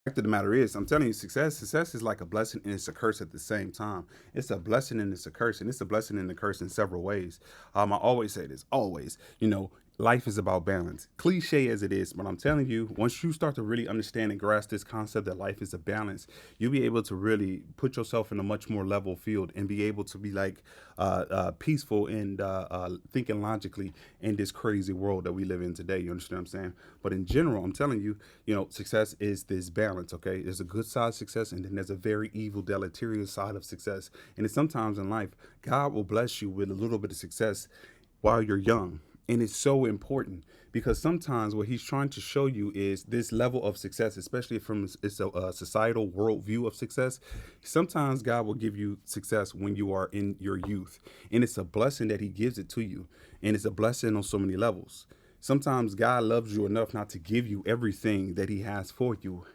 Fact of the matter is, I'm telling you, success is like a blessing and it's a curse at the same time. It's a blessing and it's a curse, and it's a blessing and a curse in several ways. I always say this, always, life is about balance. Cliche as it is, but I'm telling you, once you start to really understand and grasp this concept that life is a balance, you'll be able to really put yourself in a much more level field and be able to be like peaceful and thinking logically in this crazy world that we live in today. You understand what I'm saying? But in general, I'm telling you, success is this balance. Okay, there's a good side of success, and then there's a very evil, deleterious side of success. And it's sometimes in life, God will bless you with a little bit of success while you're young. And it's so important because sometimes what he's trying to show you is this level of success, especially from it's a societal worldview of success. Sometimes God will give you success when you are in your youth, and it's a blessing that He gives it to you, and it's a blessing on so many levels. Sometimes God loves you enough not to give you everything that He has for you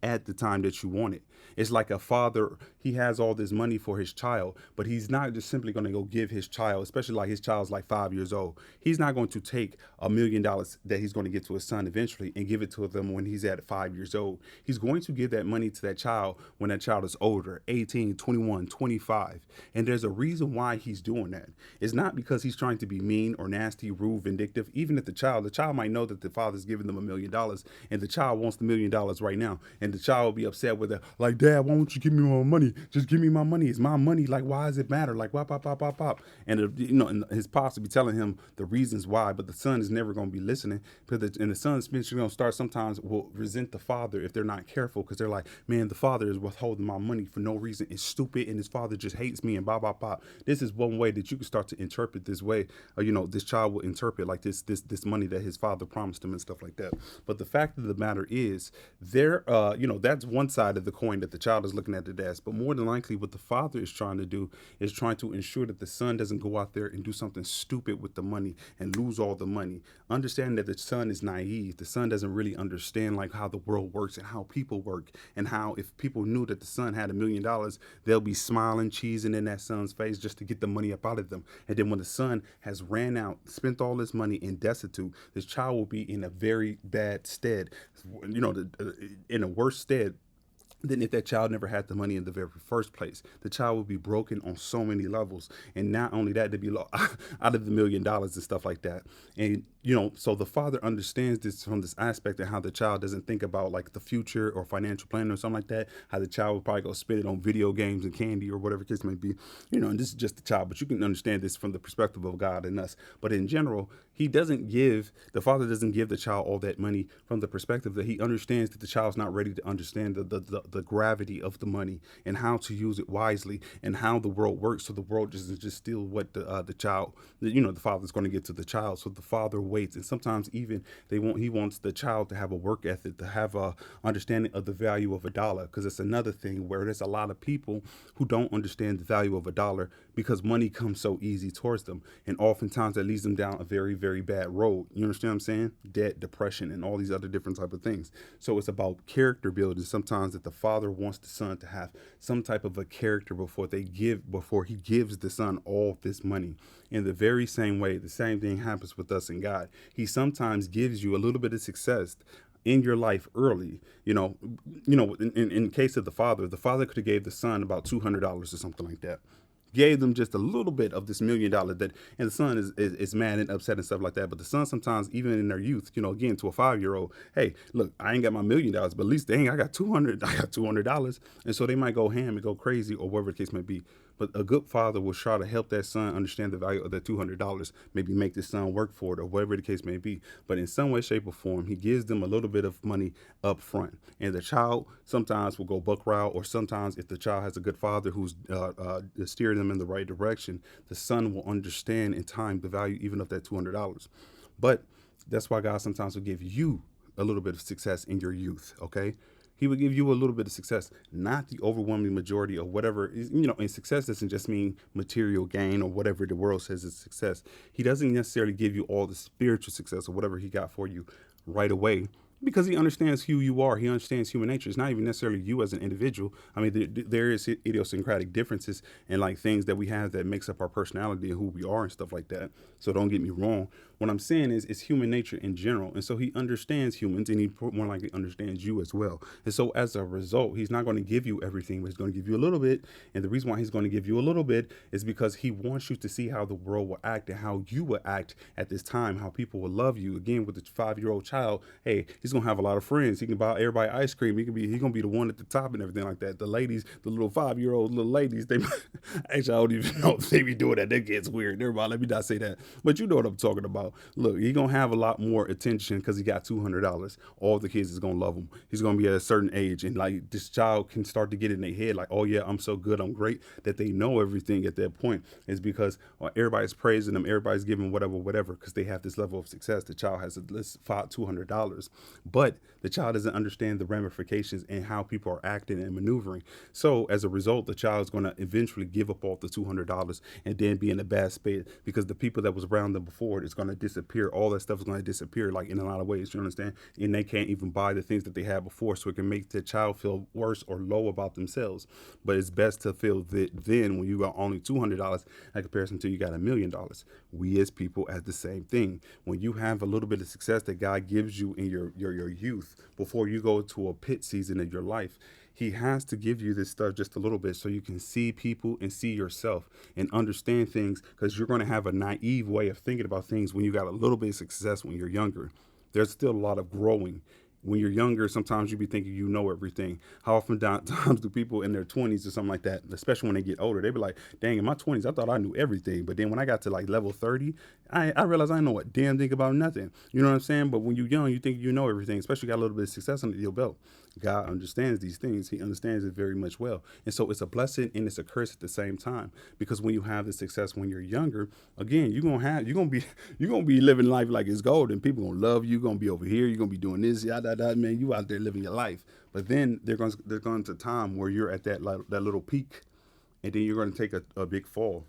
at the time that you want it. It's like a father, he has all this money for his child, but he's not just simply going to go give his child, especially like his child's like 5 years old. He's not going to take $1 million that he's going to give to his son eventually and give it to them when he's at 5 years old. He's going to give that money to that child when that child is older, 18, 21, 25. And there's a reason why he's doing that. It's not because he's trying to be mean or nasty, rude, vindictive. Even if the child might know that the father's giving them $1 million and the child wants the $1 million right now. And the child will be upset with it, like, Dad, why won't you give me my money? Just give me my money. It's my money. Like, why does it matter? Like, why, pop, pop, pop, pop. And, and his pops will be telling him the reasons why, but the son is never going to be listening. And the son's eventually going to start sometimes will resent the father if they're not careful because they're like, man, the father is withholding my money for no reason. It's stupid. And his father just hates me and blah, blah, blah. This is one way that you can start to interpret this way. This child will interpret like this money that his father promised him and stuff like that. But the fact of the matter is, that's one side of the coin that the child is looking at it as. But more than likely, what the father is trying to do is trying to ensure that the son doesn't go out there and do something stupid with the money and lose all the money. Understanding that the son is naive, the son doesn't really understand like how the world works and how people work, and how if people knew that the son had $1 million, they'll be smiling, cheesing in that son's face just to get the money up out of them. And then when the son has ran out, spent all this money and destitute, this child will be in a very bad stead, in a worse stead than if that child never had the money in the very first place. The child would be broken on so many levels. And not only that, to be out of the $1 million and stuff like that. And, so the father understands this from this aspect of how the child doesn't think about like the future or financial planning or something like that. How the child would probably go spend it on video games and candy or whatever the case may be. And this is just the child, but you can understand this from the perspective of God and us. But in general, the father doesn't give the child all that money from the perspective that he understands that the child's not ready to understand the gravity of the money and how to use it wisely and how the world works. So the world doesn't just steal what the child, the father's going to get to the child. So the father waits, and sometimes even he wants the child to have a work ethic, to have a understanding of the value of a dollar, because it's another thing where there's a lot of people who don't understand the value of a dollar because money comes so easy towards them, and oftentimes that leads them down a very very bad road. You understand what I'm saying? Debt, depression, and all these other different type of things. So it's about character building. Sometimes that the father wants the son to have some type of a character before he gives the son all this money. In the very same way, the same thing happens with us and God. He sometimes gives you a little bit of success in your life early. In case of the father could have gave the son about $200 or something like that, gave them just a little bit of this $1 million, and the son is mad and upset and stuff like that. But the son sometimes, even in their youth, again, to a 5 year old, hey, look, I ain't got my $1 million, but at least dang, I got $200. And so they might go ham and go crazy or whatever the case may be. But a good father will try to help that son understand the value of that $200, maybe make the son work for it or whatever the case may be. But in some way, shape, or form, he gives them a little bit of money up front. And the child sometimes will go buck route, or sometimes if the child has a good father who's steering them in the right direction, the son will understand in time the value even of that $200. But that's why God sometimes will give you a little bit of success in your youth, okay? He would give you a little bit of success, not the overwhelming majority of whatever. And success doesn't just mean material gain or whatever the world says is success. He doesn't necessarily give you all the spiritual success or whatever he got for you right away, because he understands who you are. He understands human nature. It's not even necessarily you as an individual. I mean, there is idiosyncratic differences and like things that we have that makes up our personality and who we are and stuff like that. So don't get me wrong. What I'm saying is, it's human nature in general. And so he understands humans, and he more likely understands you as well. And so as a result, he's not going to give you everything, but he's going to give you a little bit. And the reason why he's going to give you a little bit is because he wants you to see how the world will act and how you will act at this time, how people will love you. Again, with the 5-year-old child, hey, he's gonna have a lot of friends. He can buy everybody ice cream. He's gonna be the one at the top and everything like that. The ladies, the little 5-year-old little ladies, they actually, I don't even know if they be doing that. That gets weird. Everybody, let me not say that. But you know what I'm talking about. Look, he gonna have a lot more attention because he got $200. All the kids is gonna love him. He's gonna be at a certain age, and like this child can start to get in their head, like, oh yeah, I'm so good, I'm great, that they know everything at that point. Is because everybody's praising them, everybody's giving whatever, because they have this level of success. The child has a list $200, but the child doesn't understand the ramifications and how people are acting and maneuvering. So as a result, the child is going to eventually give up all the $200 and then be in a bad space because the people that was around them before it is going to disappear. All that stuff is going to disappear, like in a lot of ways. You understand? And they can't even buy the things that they had before, so it can make the child feel worse or low about themselves. But it's best to feel that then when you got only $200 in comparison to you got $1,000,000. We as people as the same thing. When you have a little bit of success that God gives you in your youth, before you go to a pit season of your life, he has to give you this stuff just a little bit so you can see people and see yourself and understand things, because you're going to have a naive way of thinking about things when you got a little bit of success when you're younger. There's still a lot of growing. When you're younger, sometimes you be thinking you know everything. How often times do people in their 20s or something like that, especially when they get older, they be like, dang, in my 20s, I thought I knew everything. But then when I got to like level 30, I realized I know a damn thing about nothing. You know what I'm saying? But when you're young, you think you know everything, especially got a little bit of success under your belt. God understands these things. He understands it very much well. And so it's a blessing and it's a curse at the same time. Because when you have the success when you're younger, again, you're gonna be living life like it's gold, and people gonna love you. You're gonna be over here, you're gonna be doing this, yada yada, man. You out there living your life. But then there's going to time where you're at that little peak, and then you're gonna take a big fall.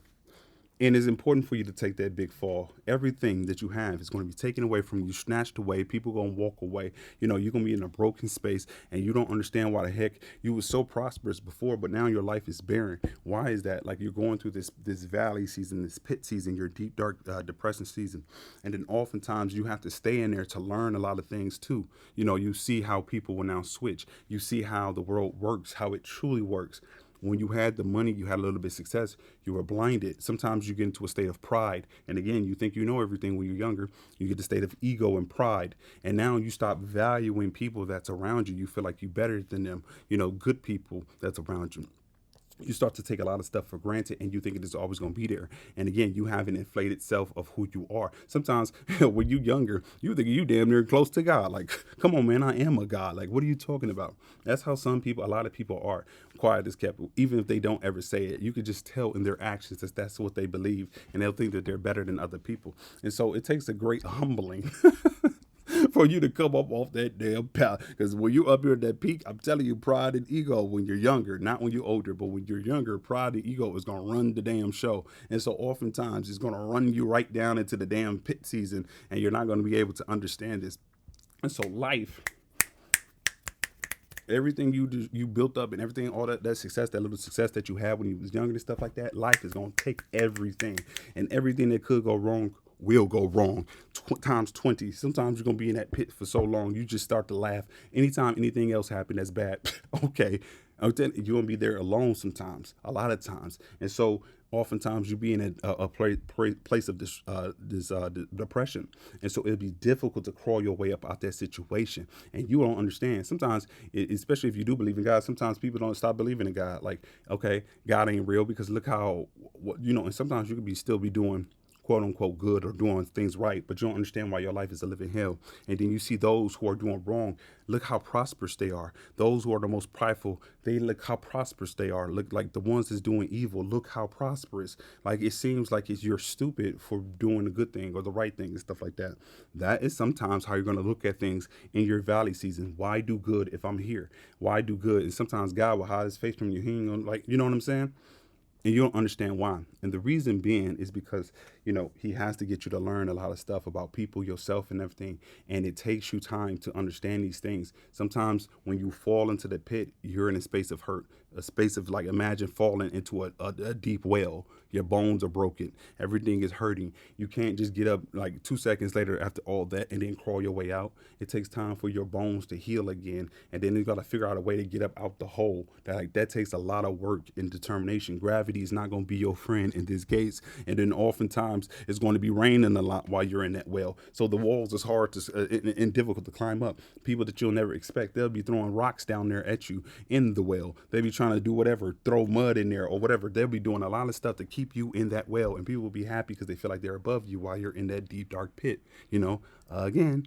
And it's important for you to take that big fall. Everything that you have is going to be taken away from you, snatched away. People going to walk away. You know, you're going to be in a broken space, and you don't understand why the heck you were so prosperous before, but now your life is barren. Why is that? Like, you're going through this valley season, this pit season, your deep, dark, depression season. And then oftentimes you have to stay in there to learn a lot of things too. You know, you see how people will now switch. You see how the world works, how it truly works. When you had the money, you had a little bit of success, you were blinded. Sometimes you get into a state of pride. And again, you think you know everything when you're younger. You get the state of ego and pride. And now you stop valuing people that's around you. You feel like you're better than them, you know, good people that's around you. You start to take a lot of stuff for granted, and you think it is always going to be there. And again, you have an inflated self of who you are. Sometimes when you younger, you think you damn near close to God. Like, come on, man, I am a God. Like, what are you talking about? That's how a lot of people are. Quiet as kept, even if they don't ever say it. You could just tell in their actions that that's what they believe, and they'll think that they're better than other people. And so it takes a great humbling for you to come up off that damn path. Because when you're up here at that peak, I'm telling you, pride and ego when you're younger, not when you're older, but when you're younger, pride and ego is going to run the damn show. And so oftentimes it's going to run you right down into the damn pit season, and you're not going to be able to understand this. And so life, everything you built up and everything, all that success, that little success that you had when you was younger and stuff like that, life is going to take everything, and everything that could go wrong will go wrong times 20. Sometimes you're going to be in that pit for so long, you just start to laugh. Anytime anything else happen that's bad, okay, you're going to be there alone sometimes, a lot of times. And so oftentimes you be in a place of depression. And so it'll be difficult to crawl your way up out that situation. And you don't understand. Sometimes, especially if you do believe in God, sometimes people don't stop believing in God. Like, okay, God ain't real because look how, and sometimes you could still be doing quote unquote good or doing things right, but you don't understand why your life is a living hell. And then you see those who are doing wrong, look how prosperous they are. Those who are the most prideful, they look how prosperous they are. Look, like the ones that's doing evil, look how prosperous. Like, it seems like you're stupid for doing the good thing or the right thing and stuff like that. That is sometimes how you're going to look at things in your valley season. Why do good if I'm here? Why do good? And sometimes God will hide his face from you. He ain't gonna, like, you know what I'm saying? And you don't understand why. And the reason being is because he has to get you to learn a lot of stuff about people, yourself, and everything. And it takes you time to understand these things. Sometimes when you fall into the pit, you're in a space of hurt, a space of, like, imagine falling into a deep well. Your bones are broken, everything is hurting. You can't just get up like 2 seconds later after all that and then crawl your way out. It takes time for your bones to heal again, and then you got to figure out a way to get up out the hole. That takes a lot of work and determination. Gravity is not going to be your friend in this case, and then oftentimes it's going to be raining a lot while you're in that well. So the walls is hard to and difficult to climb up. People that you'll never expect, they'll be throwing rocks down there at you in the well. They'll be trying to do whatever, throw mud in there or whatever. They'll be doing a lot of stuff to keep you in that well, and people will be happy because they feel like they're above you while you're in that deep dark pit. Again,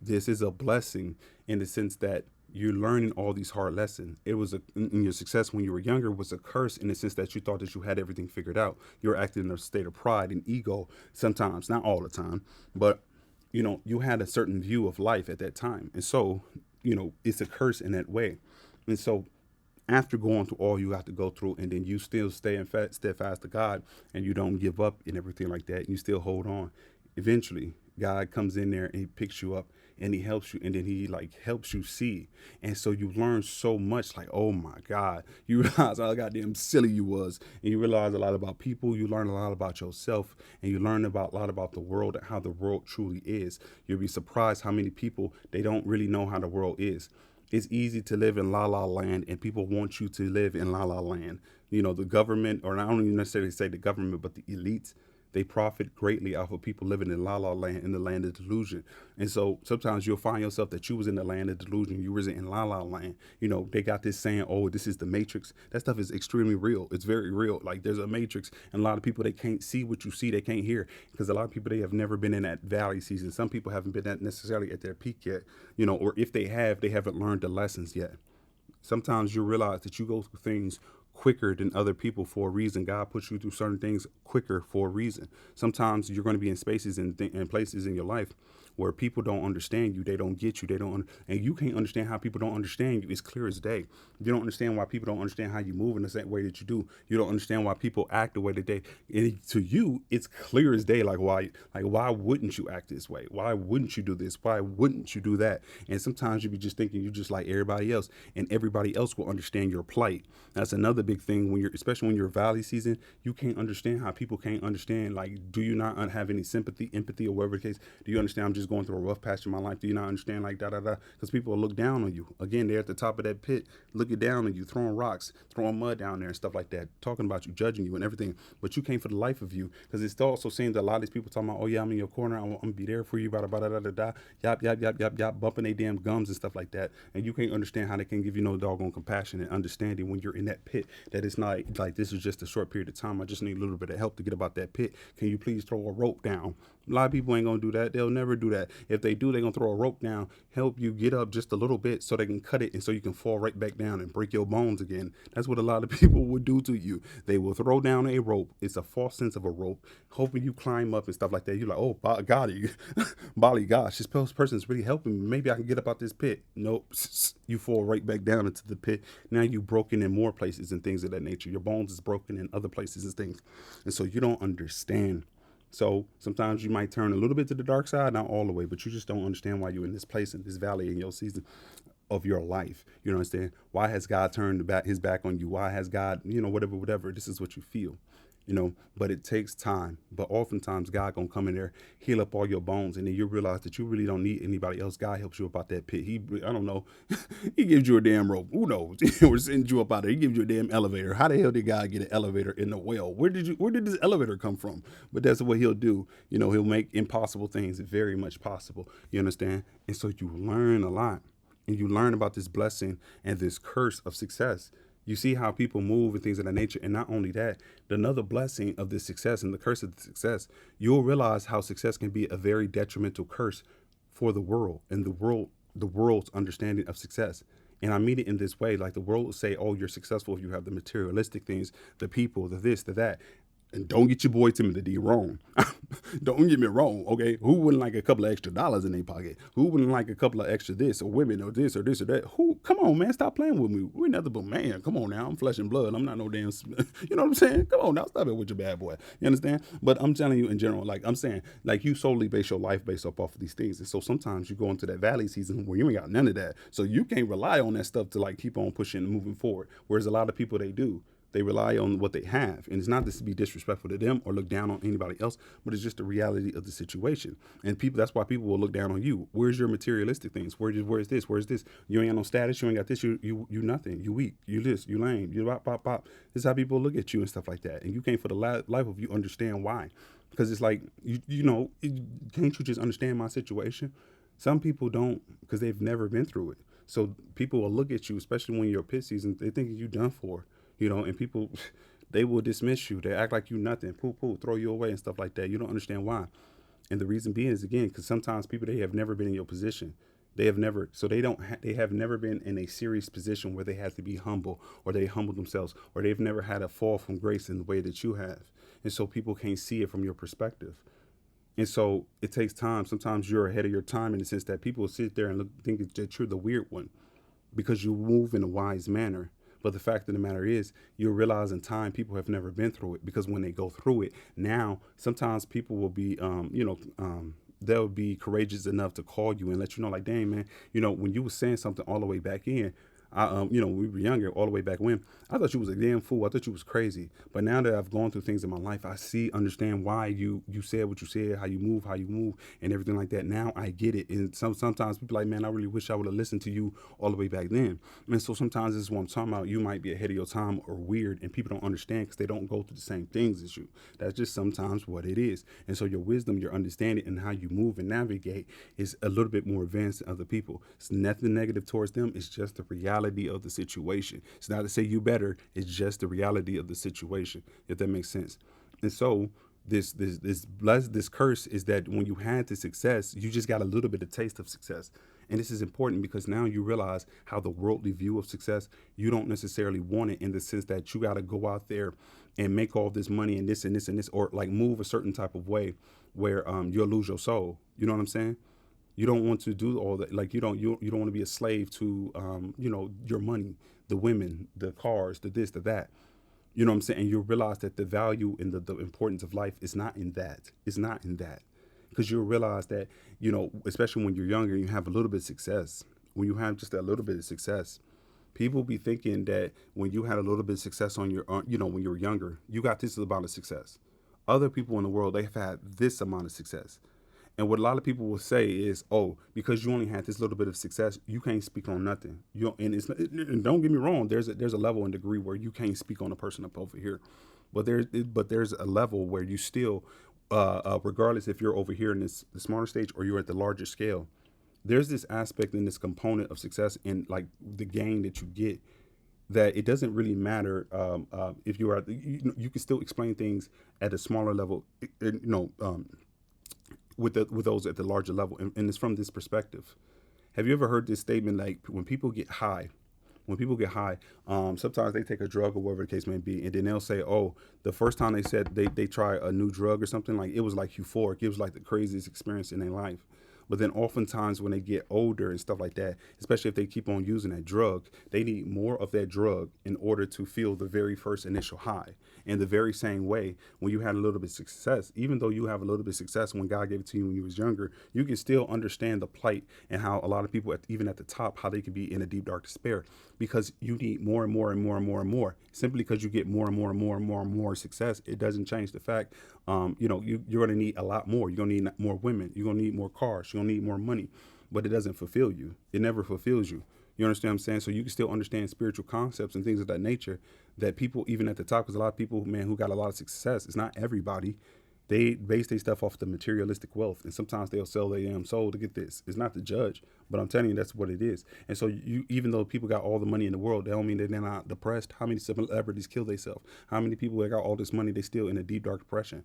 this is a blessing in the sense that you're learning all these hard lessons. It was in your success when you were younger was a curse in the sense that you thought that you had everything figured out. You're acting in a state of pride and ego sometimes, not all the time, but you had a certain view of life at that time. And so, it's a curse in that way. And so after going through all you have to go through, and then you still stay in steadfast to God, and you don't give up and everything like that, and you still hold on. Eventually, God comes in there and he picks you up and he helps you, and then he like helps you see. And so you learn so much, like, oh my God, you realize how goddamn silly you was, and you realize a lot about people, you learn a lot about yourself, and you learn about a lot about the world and how the world truly is. You'll be surprised how many people, they don't really know how the world is. It's easy to live in la la land, and people want you to live in la la land. The government, or I don't even necessarily say the government, but the elites, they profit greatly off of people living in la la land, in the land of delusion. And so sometimes you'll find yourself that you was in the land of delusion, you was in la la land. They got this saying, oh, this is the matrix. That stuff is extremely real. It's very real. Like, there's a matrix, and a lot of people, they can't see what you see, they can't hear, because a lot of people, they have never been in that valley season. Some people haven't been necessarily at their peak yet, or if they have, they haven't learned the lessons yet. Sometimes you realize that you go through things quicker than other people for a reason. God puts you through certain things quicker for a reason. Sometimes you're going to be in spaces and places in your life where people don't understand you. They don't get you. And you can't understand how people don't understand you. It's clear as day. You don't understand why people don't understand how you move in the same way that you do. You don't understand why people act the way that they. And to you, it's clear as day. Like, why wouldn't you act this way? Why wouldn't you do this? Why wouldn't you do that? And sometimes you be just thinking you're just like everybody else, and everybody else will understand your plight. That's another big thing especially when you're valley season. You can't understand how people can't understand. Like, do you not have any sympathy, empathy, or whatever the case? Do you understand? I'm just going through a rough patch in my life. Do you not understand? Like, da da da. Because people will look down on you. Again, they're at the top of that pit, looking down on you, throwing rocks, throwing mud down there and stuff like that, talking about you, judging you, and everything. But you can't for the life of you, because it also seems that a lot of these people talking about, oh yeah, I'm in your corner, I'm gonna be there for you, blah blah blah da da, yap yap yap yap yap, bumping their damn gums and stuff like that. And you can't understand how they can give you no doggone compassion and understanding when you're in that pit. That it's not like this is just a short period of time. I just need a little bit of help to get about that pit. Can you please throw a rope down? A lot of people ain't gonna do that. They'll never do that. If they do, they're gonna throw a rope down, help you get up just a little bit so they can cut it, and so you can fall right back down and break your bones again. That's what a lot of people would do to you. They will throw down a rope. It's a false sense of a rope, hoping you climb up and stuff like that. You're like, oh, God, golly gosh, this person is really helping me. Maybe I can get up out this pit. Nope. You fall right back down into the pit. Now you're broken in more places and things of that nature. Your bones is broken in other places and things. And so you don't understand. So sometimes you might turn a little bit to the dark side, not all the way, but you just don't understand why you're in this place, in this valley, in your season of your life. You know what I'm saying? Why has God turned his back on you? Why has God, whatever, this is what you feel. But it takes time. But oftentimes God gonna come in there, heal up all your bones, and then you realize that you really don't need anybody else. God helps you up out that pit. I don't know, he gives you a damn rope. Who knows? Or sends you up out there. He gives you a damn elevator. How the hell did God get an elevator in the well? Where did this elevator come from? But that's what he'll do. He'll make impossible things very much possible. You understand? And so you learn a lot, and you learn about this blessing and this curse of success. You see how people move and things of that nature. And not only that, another blessing of this success and the curse of the success, you'll realize how success can be a very detrimental curse for the world and the world's understanding of success. And I mean it in this way, like the world will say, oh, you're successful if you have the materialistic things, the people, the this, the that. And don't get your boy Timothy D wrong. Don't get me wrong, okay? Who wouldn't like a couple of extra dollars in their pocket? Who wouldn't like a couple of extra this or women or this or this or that? Who? Come on, man, stop playing with me. We're nothing but man. Come on now, I'm flesh and blood. I'm not no damn. You know what I'm saying? Come on now, stop it with your bad boy. You understand? But I'm telling you in general, like I'm saying, like you solely base your life based off of these things, and so sometimes you go into that valley season where you ain't got none of that, so you can't rely on that stuff to like keep on pushing and moving forward. Whereas a lot of people they do. They rely on what they have. And it's not this to be disrespectful to them or look down on anybody else, but it's just the reality of the situation. And people, that's why people will look down on you. Where's your materialistic things? Where's this? Where's this? You ain't got no status. You ain't got this. You nothing. You weak. You this. You lame. You pop, pop, pop. This is how people look at you and stuff like that. And you can't for the life of you understand why. Because it's like, can't you just understand my situation? Some people don't because they've never been through it. So people will look at you, especially when you're pit season, they think you done for. And people, they will dismiss you. They act like you nothing, poo poo, throw you away and stuff like that. You don't understand why. And the reason being is again, because sometimes people, they have never been in your position. They have never, so they have never been in a serious position where they have to be humble or they humble themselves or they've never had a fall from grace in the way that you have. And so people can't see it from your perspective. And so it takes time. Sometimes you're ahead of your time in the sense that people will sit there and think that you're the weird one because you move in a wise manner. But the fact of the matter is, you'll realize in time people have never been through it because when they go through it, now sometimes people will be, they'll be courageous enough to call you and let you know, like, dang, man, when you were saying something all the way back in, when we were younger, all the way back when, I thought you was a damn fool. I thought you was crazy. But now that I've gone through things in my life, I understand why you said what you said, how you move, and everything like that. Now I get it. And sometimes people are like, man, I really wish I would have listened to you all the way back then. And so sometimes this is what I'm talking about. You might be ahead of your time or weird, and people don't understand because they don't go through the same things as you. That's just sometimes what it is. And so your wisdom, your understanding, and how you move and navigate is a little bit more advanced than other people. It's nothing negative towards them. It's just the reality of the situation. It's not to say you better. It's just the reality of the situation, if that makes sense. And so this curse is that when you had the success, you just got a little bit of taste of success. And this is important because now you realize how the worldly view of success, you don't necessarily want it in the sense that you got to go out there and make all this money and this and this and this, or like move a certain type of way where you'll lose your soul. You know what I'm saying? You don't want to do all that. Like you don't want to be a slave to your money, the women, the cars, the this, the that. You know what I'm saying? And you realize that the value and the importance of life is not in that. It's not in that. Because you'll realize that, especially when you're younger and you have a little bit of success, when you have just a little bit of success, people be thinking that when you had a little bit of success on your, when you were younger, you got this amount of success. Other people in the world, they've had this amount of success. And what a lot of people will say is, "Oh, because you only had this little bit of success, you can't speak on nothing." And don't get me wrong. There's a level and degree where you can't speak on a person up over here, but there's a level where you still, regardless if you're over here in the smaller stage or you're at the larger scale, there's this aspect and this component of success and like the gain that you get that it doesn't really matter if you are you can still explain things at a smaller level, with those at the larger level, and it's from this perspective. Have you ever heard this statement like when people get high? When people get high, sometimes they take a drug or whatever the case may be, and then they'll say, "Oh, the first time they said they try a new drug or something, like it was like euphoric. It was like the craziest experience in their life." But then oftentimes when they get older and stuff like that, especially if they keep on using that drug, they need more of that drug in order to feel the very first initial high. In the very same way, when you had a little bit of success, even though you have a little bit of success when God gave it to you when you was younger, you can still understand the plight and how a lot of people, even at the top, how they can be in a deep, dark despair because you need more and more and more and more and more. Simply because you get more and more and more and more and more success, it doesn't change the fact, you're going to need a lot more. You're going to need more women. You're going to need more cars. You're going to need more money, but it doesn't fulfill you. It never fulfills you. You understand what I'm saying? So you can still understand spiritual concepts and things of that nature that people, even at the top, because a lot of people, man, who got a lot of success, it's not everybody. They base their stuff off the materialistic wealth, and sometimes they'll sell their soul to get this. It's not to judge, but I'm telling you that's what it is. And so even though people got all the money in the world, they don't mean that they're not depressed. How many celebrities kill themselves? How many people that got all this money, they still in a deep dark depression?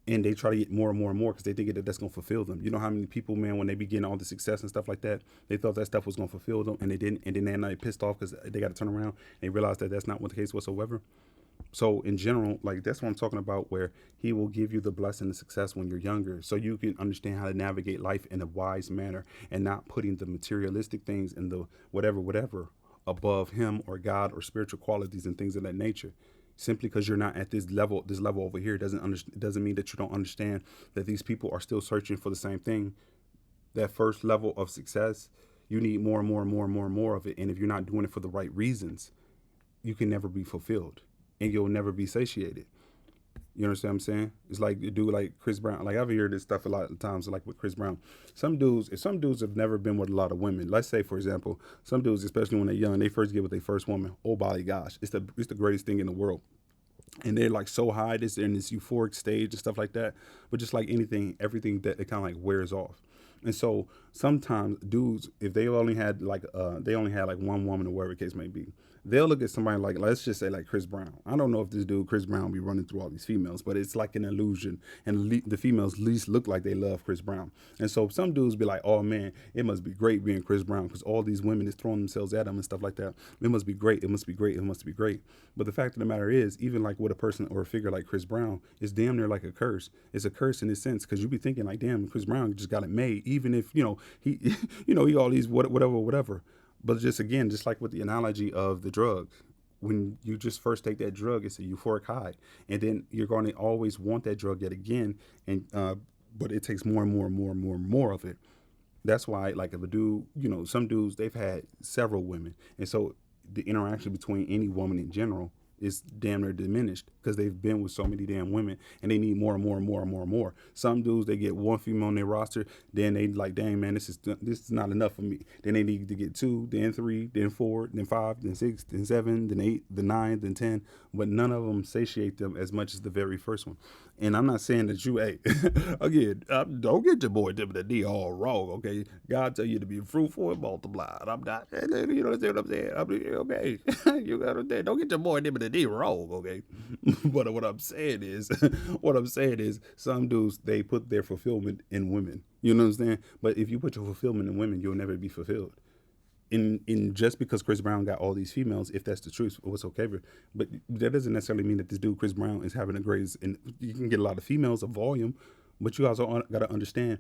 And they try to get more and more and more because they think that that's going to fulfill them. You know how many people, man, when they begin all the success and stuff like that, they thought that stuff was going to fulfill them, and they didn't, and then they're pissed off because they got to turn around and realize that that's not what the case whatsoever. So in general, like that's what I'm talking about, where he will give you the blessing of success when you're younger, so you can understand how to navigate life in a wise manner and not putting the materialistic things and the whatever above him or God or spiritual qualities and things of that nature. Simply because you're not at this level over here doesn't mean that you don't understand that these people are still searching for the same thing. That first level of success, you need more and more and more and more and more of it. And if you're not doing it for the right reasons, you can never be fulfilled and you'll never be satiated. You understand what I'm saying? It's like a dude like Chris Brown. Like I've heard this stuff a lot of times, like with Chris Brown. If some dudes have never been with a lot of women, let's say for example, some dudes, especially when they're young, they first get with their first woman. Oh my gosh, it's the greatest thing in the world. And they're like so high, they're in this euphoric stage and stuff like that. But just like anything, everything that it kind of like wears off. And so sometimes dudes, if they only had like one woman or whatever the case may be, they'll look at somebody like, let's just say like Chris Brown. I don't know if this dude Chris Brown be running through all these females, but it's like an illusion, and the females at least look like they love Chris Brown. And so some dudes be like, oh man, it must be great being Chris Brown because all these women is throwing themselves at him and stuff like that. It must be great. It must be great. It must be great. But the fact of the matter is, even like with a person or a figure like Chris Brown, it's damn near like a curse. It's a curse in this sense because you be thinking like, damn, Chris Brown just got it made, even if he, he all these whatever. But just again, just like with the analogy of the drug, when you just first take that drug, it's a euphoric high, and then you're going to always want that drug yet again, and but it takes more and more and more and more and more of it. That's why, like, if a dude, some dudes they've had several women, and so the interaction between any woman in general is damn near diminished because they've been with so many damn women and they need more and more and more and more and more. Some dudes they get one female on their roster, then they like, dang man, this is not enough for me. Then they need to get two, then three, then four, then five, then six, then seven, then eight, then nine, then 10. But none of them satiate them as much as the very first one. And I'm not saying that you, hey, again, don't get your boy Timothy D all wrong, okay? God tell you to be fruitful and multiply. I'm not, you know what I'm saying? Okay, you got to understand. Don't get your boy Timothy D wrong, okay? But what I'm saying is, some dudes they put their fulfillment in women. You know what I'm saying? But if you put your fulfillment in women, you'll never be fulfilled. In just because Chris Brown got all these females, if that's the truth, what's okay, but that doesn't necessarily mean that this dude Chris Brown is having a greatest. And you can get a lot of females of volume, but you also got to understand,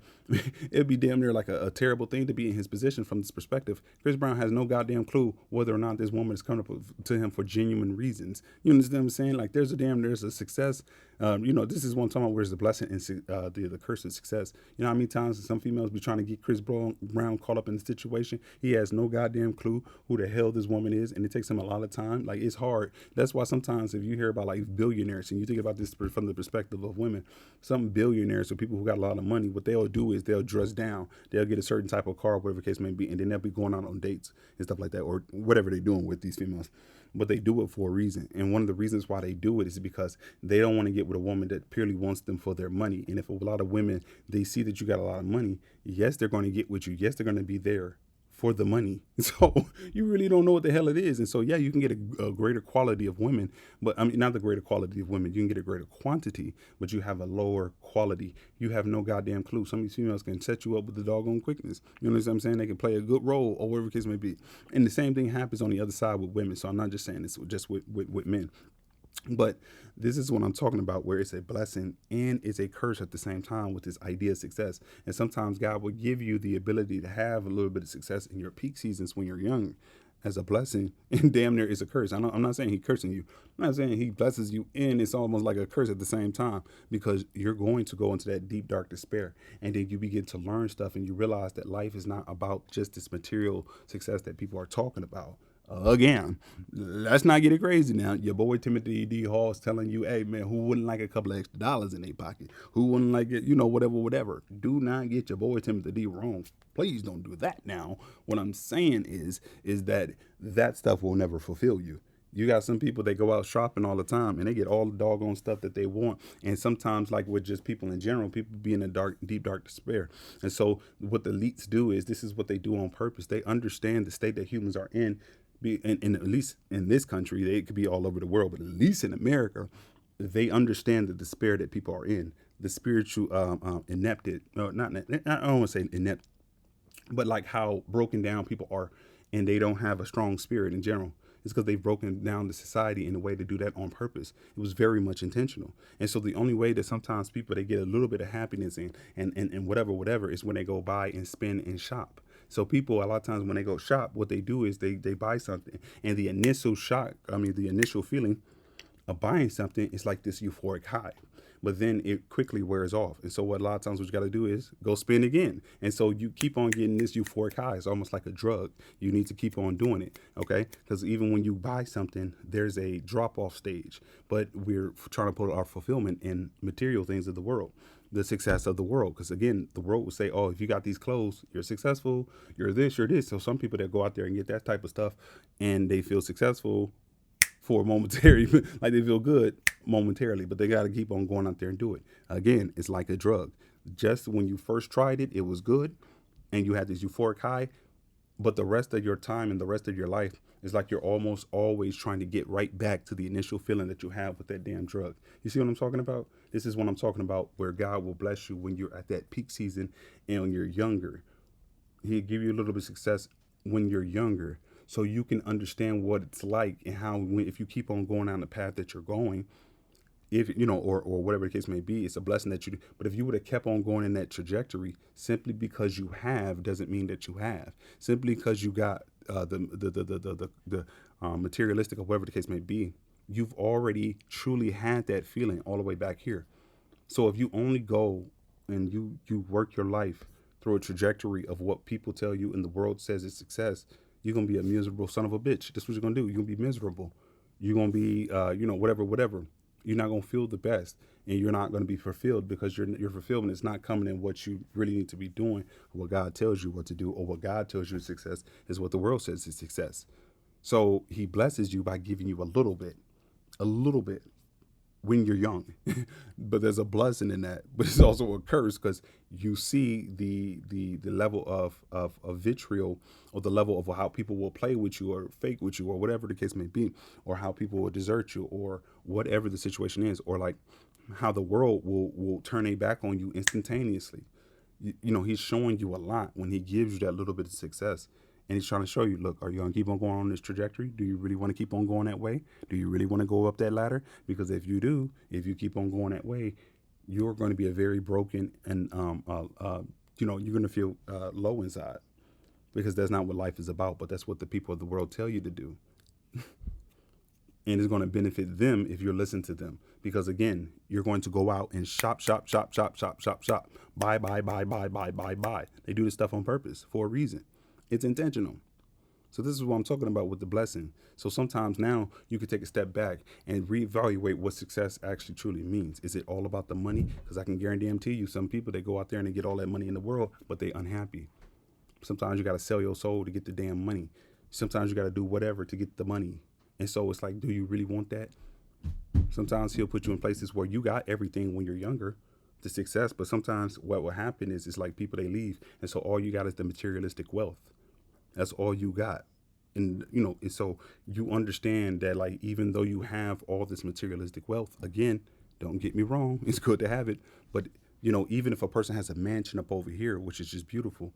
it'd be damn near like a terrible thing to be in his position from this perspective. Chris Brown has no goddamn clue whether or not this woman is coming up to him for genuine reasons. You understand what I'm saying? Like there's a success. This is one time where there's a blessing and the curse of success. You know how many times some females be trying to get Chris Brown caught up in the situation? He has no goddamn clue who the hell this woman is, and it takes him a lot of time. Like it's hard. That's why sometimes if you hear about like billionaires and you think about this from the perspective of women, some billionaires or people who got a lot of money, what they'll do is they'll dress down. They'll get a certain type of car, whatever the case may be, and then they'll be going out on dates and stuff like that, or whatever they're doing with these females. But they do it for a reason. And one of the reasons why they do it is because they don't want to get with a woman that purely wants them for their money. And if a lot of women, they see that you got a lot of money, yes, they're going to get with you. Yes, they're going to be there for the money. So you really don't know what the hell it is. And so, yeah, you can get a greater quality of women, but I mean, not the greater quality of women. You can get a greater quantity, but you have a lower quality. You have no goddamn clue. Some of these females can set you up with the doggone quickness. You know what I'm saying? They can play a good role or whatever the case may be. And the same thing happens on the other side with women. So I'm not just saying this just with men. But this is what I'm talking about, where it's a blessing and it's a curse at the same time with this idea of success. And sometimes God will give you the ability to have a little bit of success in your peak seasons when you're young as a blessing, and damn near is a curse. I'm not saying He cursing you. I'm not saying He blesses you, and it's almost like a curse at the same time because you're going to go into that deep, dark despair. And then you begin to learn stuff and you realize that life is not about just this material success that people are talking about. Again, let's not get it crazy now. Your boy Timothy D. Hall is telling you, hey man, who wouldn't like a couple of extra dollars in their pocket? Who wouldn't like it? Whatever. Do not get your boy Timothy D wrong. Please don't do that now. What I'm saying is that stuff will never fulfill you. You got some people that go out shopping all the time and they get all the doggone stuff that they want. And sometimes, like with just people in general, people be in a deep, dark despair. And so, what the elites do is this is what they do on purpose. They understand the state that humans are in. And at least in this country, it could be all over the world, but at least in America, they understand the despair that people are in, the spiritual inepted. No, not I don't want to say inept, but like how broken down people are and they don't have a strong spirit in general. It's because they've broken down the society in a way to do that on purpose. It was very much intentional. And so the only way that sometimes people they get a little bit of happiness and whatever is when they go buy and spend and shop. So people a lot of times when they go shop, what they do is they buy something, and the initial shock, I mean the initial feeling of buying something is like this euphoric high, but then it quickly wears off. And so what a lot of times what you got to do is go spend again. And so you keep on getting this euphoric high. It's almost like a drug. You need to keep on doing it. Okay. Because even when you buy something, there's a drop off stage, but we're trying to put our fulfillment in material things of the world, the success of the world. Because again, the world will say, oh, if you got these clothes, you're successful, you're this, you're this. So some people that go out there and get that type of stuff and they feel successful for momentary, like they feel good momentarily, but they got to keep on going out there and do it. Again, it's like a drug. Just when you first tried it, it was good and you had this euphoric high, but the rest of your time and the rest of your life is like you're almost always trying to get right back to the initial feeling that you have with that damn drug. You see what I'm talking about? This is what I'm talking about, where God will bless you when you're at that peak season and when you're younger. He'll give you a little bit of success when you're younger, so you can understand what it's like and how if you keep on going down the path that you're going, if you know, or whatever the case may be, it's a blessing that you do. But if you would have kept on going in that trajectory, simply because you have doesn't mean that you have. Simply because you got the materialistic or whatever the case may be, you've already truly had that feeling all the way back here. So if you only go and you work your life through a trajectory of what people tell you and the world says is success, you're gonna be a miserable son of a bitch. That's what you're gonna do. You're gonna be miserable. You're gonna be whatever. You're not gonna feel the best, and you're not gonna be fulfilled because your fulfillment is not coming in what you really need to be doing, or what God tells you what to do, or what God tells you is success is what the world says is success. So He blesses you by giving you a little bit when you're young. But there's a blessing in that, but it's also a curse because you see the level of vitriol, or the level of how people will play with you or fake with you or whatever the case may be, or how people will desert you or whatever the situation is, or like how the world will turn a back on you instantaneously. He's showing you a lot when he gives you that little bit of success. And he's trying to show you, look, are you going to keep on going on this trajectory? Do you really want to keep on going that way? Do you really want to go up that ladder? Because if you do, if you keep on going that way, you're going to be a very broken and, you're going to feel low inside, because that's not what life is about. But that's what the people of the world tell you to do. And it's going to benefit them if you're listening to them. Because again, you're going to go out and shop, shop, shop, shop, shop, shop, shop, buy, buy, buy, buy, buy, buy, buy. They do this stuff on purpose for a reason. It's intentional. So this is what I'm talking about with the blessing. So sometimes now you can take a step back and reevaluate what success actually truly means. Is it all about the money? Because I can guarantee you some people, they go out there and they get all that money in the world, but they unhappy. Sometimes you got to sell your soul to get the damn money. Sometimes you got to do whatever to get the money. And so it's like, do you really want that? Sometimes he'll put you in places where you got everything when you're younger, the success, but sometimes what will happen is it's like people, they leave, and so all you got is the materialistic wealth. That's all you got. And so you understand that, like, even though you have all this materialistic wealth, again, don't get me wrong, it's good to have it, but even if a person has a mansion up over here, which is just beautiful,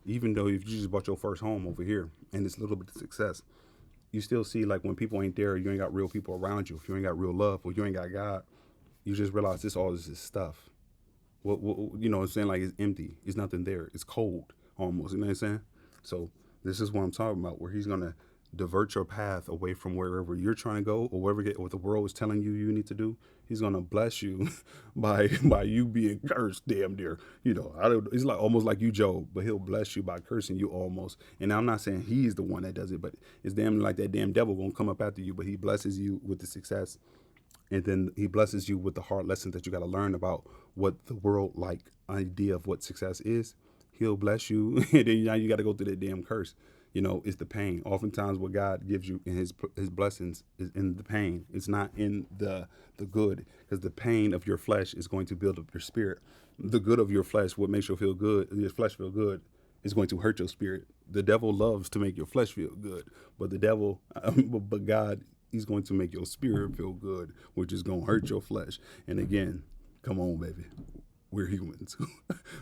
even though if you just bought your first home over here and it's a little bit of success, you still see, like, when people ain't there, you ain't got real people around you. If you ain't got real love, or you ain't got God, you just realize this is stuff. What you know what I'm saying? Like, it's empty. It's nothing there. It's cold almost. You know what I'm saying? So this is what I'm talking about, where he's gonna divert your path away from wherever you're trying to go, or what the world is telling you need to do. He's gonna bless you by you being cursed, damn dear. It's like almost like you, Job, but he'll bless you by cursing you almost. And I'm not saying he's the one that does it, but it's damn like that damn devil gonna come up after you. But he blesses you with the success, and then he blesses you with the hard lessons that you got to learn about what the world like idea of what success is. He'll bless you, and then now you got to go through that damn curse. It's the pain. Oftentimes, what God gives you in His blessings is in the pain. It's not in the good, because the pain of your flesh is going to build up your spirit. The good of your flesh, what makes you feel good, your flesh feel good, is going to hurt your spirit. The devil loves to make your flesh feel good, but but God, He's going to make your spirit feel good, which is going to hurt your flesh. And again, come on, baby. we're humans.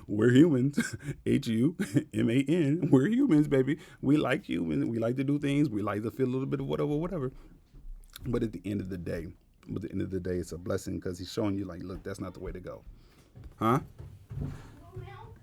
We're humans. HUMAN. We're humans, baby. We like humans. We like to do things. We like to feel a little bit of whatever, whatever. But at the end of the day, it's a blessing because he's showing you, like, look, that's not the way to go. Huh?